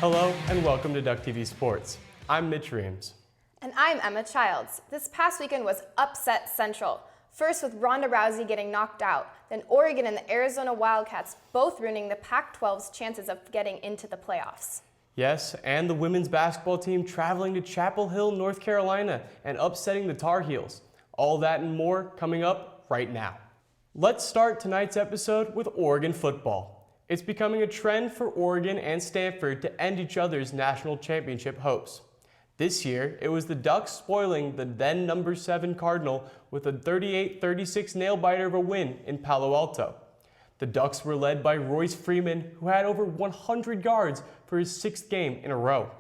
Hello and welcome to Duck TV Sports. I'm Mitch Reames. And I'm Emma Childs. This past weekend was upset central. First with Ronda Rousey getting knocked out, then Oregon and the Arizona Wildcats both ruining the Pac-12's chances of getting into the playoffs. Yes, and the women's basketball team traveling to Chapel Hill, North Carolina and upsetting the Tar Heels. All that and more coming up right now. Let's start tonight's episode with Oregon football. It's becoming a trend for Oregon and Stanford to end each other's national championship hopes. This year, it was the Ducks spoiling the then number 7 Cardinal with a 38-36 nail-biter of a win in Palo Alto. The Ducks were led by Royce Freeman, who had over 100 yards for his 6th game in a row.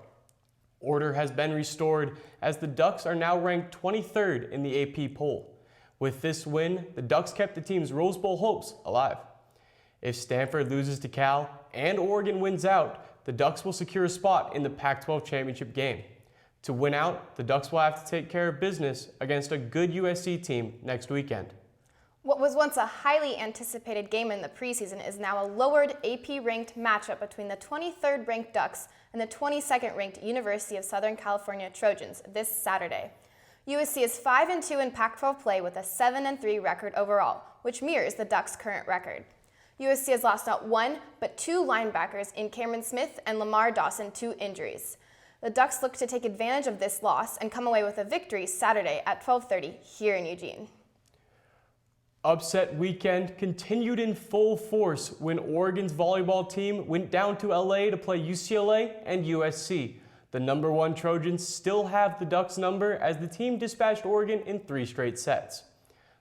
Order has been restored as the Ducks are now ranked 23rd in the AP poll. With this win, the Ducks kept the team's Rose Bowl hopes alive. If Stanford loses to Cal and Oregon wins out, the Ducks will secure a spot in the Pac-12 championship game. To win out, the Ducks will have to take care of business against a good USC team next weekend. What was once a highly anticipated game in the preseason is now a lowered AP-ranked matchup between the 23rd ranked Ducks and the 22nd ranked University of Southern California Trojans this Saturday. USC is 5-2 in Pac-12 play with a 7-3 record overall, which mirrors the Ducks' current record. USC has lost not one, but 2 linebackers in Cameron Smith and Lamar Dawson to injuries. The Ducks look to take advantage of this loss and come away with a victory Saturday at 12:30 here in Eugene. Upset weekend continued in full force when Oregon's volleyball team went down to LA to play UCLA and USC. The number 1 Trojans still have the Ducks' number as the team dispatched Oregon in 3 straight sets.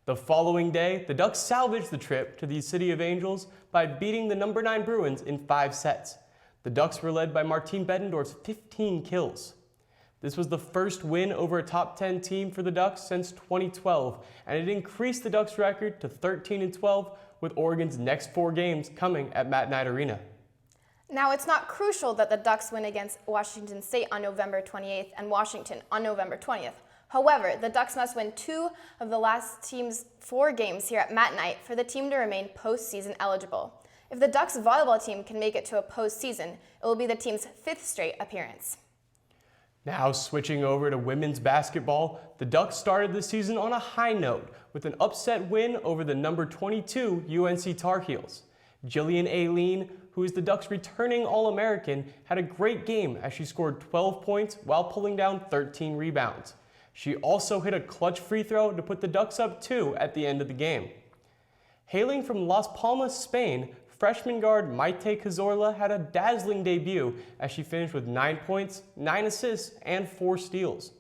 The following day, the Ducks salvaged the trip to the City of Angels by beating the number 9 Bruins in 5 sets. The Ducks were led by Martine Bettendorf's 15 kills. This was the first win over a top 10 team for the Ducks since 2012, and it increased the Ducks' record to 13-12 with Oregon's next 4 games coming at Matt Knight Arena. Now, it's not crucial that the Ducks win against Washington State on November 28th and Washington on November 20th. However, the Ducks must win 2 of the last team's 4 games here at Matt Knight for the team to remain postseason eligible. If the Ducks volleyball team can make it to a postseason, it will be the team's 5th straight appearance. Now switching over to women's basketball, the Ducks started the season on a high note with an upset win over the number 22 UNC Tar Heels. Jillian Aileen, who is the Ducks' returning All-American, had a great game as she scored 12 points while pulling down 13 rebounds. She also hit a clutch free throw to put the Ducks up 2 at the end of the game. Hailing from Las Palmas, Spain, freshman guard Maite Cazorla had a dazzling debut as she finished with 9 points, 9 assists, and 4 steals.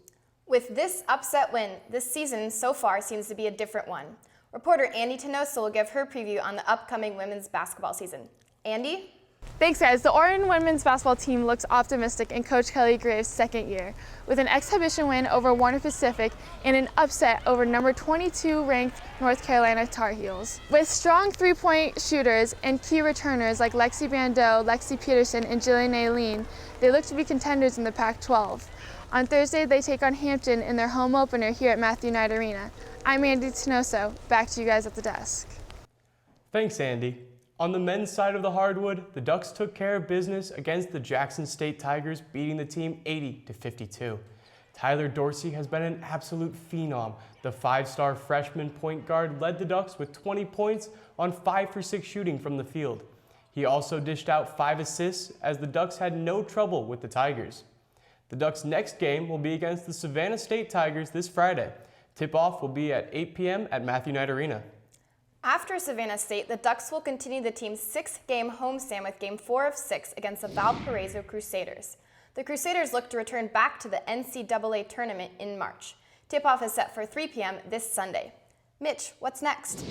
With this upset win, this season so far seems to be a different one. Reporter Andy Tenosa will give her preview on the upcoming women's basketball season. Andy? Thanks, guys. The Oregon women's basketball team looks optimistic in Coach Kelly Graves' 2nd year, with an exhibition win over Warner Pacific and an upset over number 22 ranked North Carolina Tar Heels. With strong 3-point shooters and key returners like Lexi Bandeau, Lexi Peterson, and Jillian Aileen, they look to be contenders in the Pac-12. On Thursday, they take on Hampton in their home opener here at Matthew Knight Arena. I'm Andy Tenoso. Back to you guys at the desk. Thanks, Andy. On the men's side of the hardwood, the Ducks took care of business against the Jackson State Tigers, beating the team 80-52. Tyler Dorsey has been an absolute phenom. The 5-star freshman point guard led the Ducks with 20 points on 5 for 6 shooting from the field. He also dished out 5 assists as the Ducks had no trouble with the Tigers. The Ducks' next game will be against the Savannah State Tigers this Friday. Tip-off will be at 8 p.m. at Matthew Knight Arena. After Savannah State, the Ducks will continue the team's 6-game homestand with Game 4 of 6 against the Valparaiso Crusaders. The Crusaders look to return back to the NCAA tournament in March. Tip-off is set for 3 p.m. this Sunday. Mitch, what's next?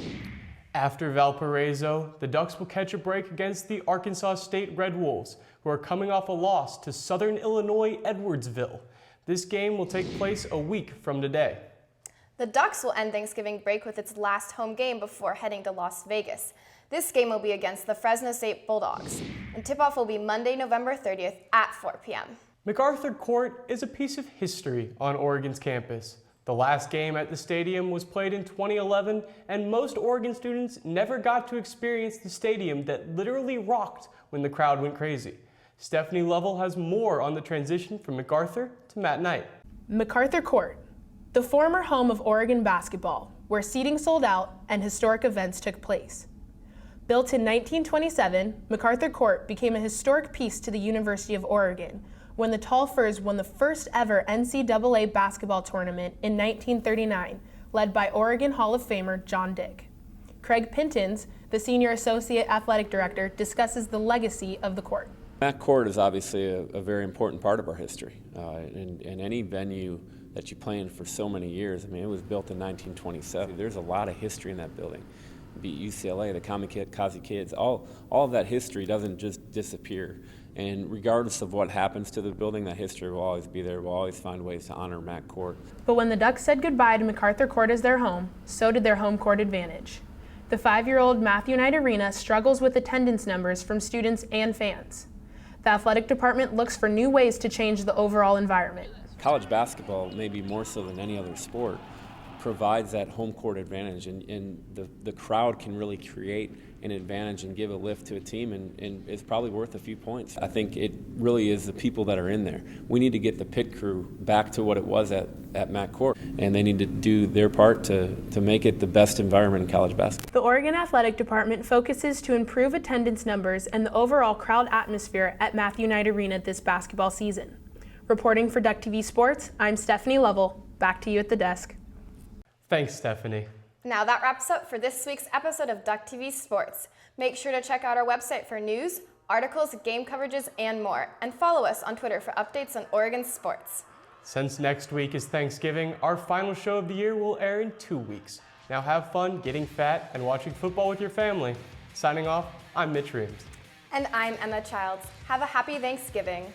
After Valparaiso, the Ducks will catch a break against the Arkansas State Red Wolves, who are coming off a loss to Southern Illinois Edwardsville. This game will take place a week from today. The Ducks will end Thanksgiving break with its last home game before heading to Las Vegas. This game will be against the Fresno State Bulldogs, and tip-off will be Monday, November 30th at 4 p.m. MacArthur Court is a piece of history on Oregon's campus. The last game at the stadium was played in 2011, and most Oregon students never got to experience the stadium that literally rocked when the crowd went crazy. Stephanie Lovell has more on the transition from MacArthur to Matt Knight. MacArthur Court, the former home of Oregon basketball, where seating sold out and historic events took place. Built in 1927, MacArthur Court became a historic piece to the University of Oregon when the Tall Firs won the first ever NCAA basketball tournament in 1939, led by Oregon Hall of Famer John Dick. Craig Pintons, the Senior Associate Athletic Director, discusses the legacy of the court. Matt Court is obviously a very important part of our history. And any venue that you play in for so many years, I mean, it was built in 1927. There's a lot of history in that building. Be UCLA, the Kamikaze Kids, all of that history doesn't just disappear. And regardless of what happens to the building, that history will always be there. We'll always find ways to honor Matt Court. But when the Ducks said goodbye to MacArthur Court as their home, so did their home court advantage. The 5-year-old Matthew Knight Arena struggles with attendance numbers from students and fans. The athletic department looks for new ways to change the overall environment. College basketball, maybe more so than any other sport, provides that home court advantage, and the crowd can really create an advantage and give a lift to a team, and it's probably worth a few points. I think it really is the people that are in there. We need to get the pit crew back to what it was at Matt Court, and they need to do their part to make it the best environment in college basketball. The Oregon Athletic Department focuses to improve attendance numbers and the overall crowd atmosphere at Matthew Knight Arena this basketball season. Reporting for Duck TV Sports, I'm Stephanie Lovell. Back to you at the desk. Thanks, Stephanie. Now that wraps up for this week's episode of Duck TV Sports. Make sure to check out our website for news, articles, game coverages, and more. And follow us on Twitter for updates on Oregon sports. Since next week is Thanksgiving, our final show of the year will air in 2 weeks. Now have fun getting fat and watching football with your family. Signing off, I'm Mitch Reames. And I'm Emma Childs. Have a happy Thanksgiving.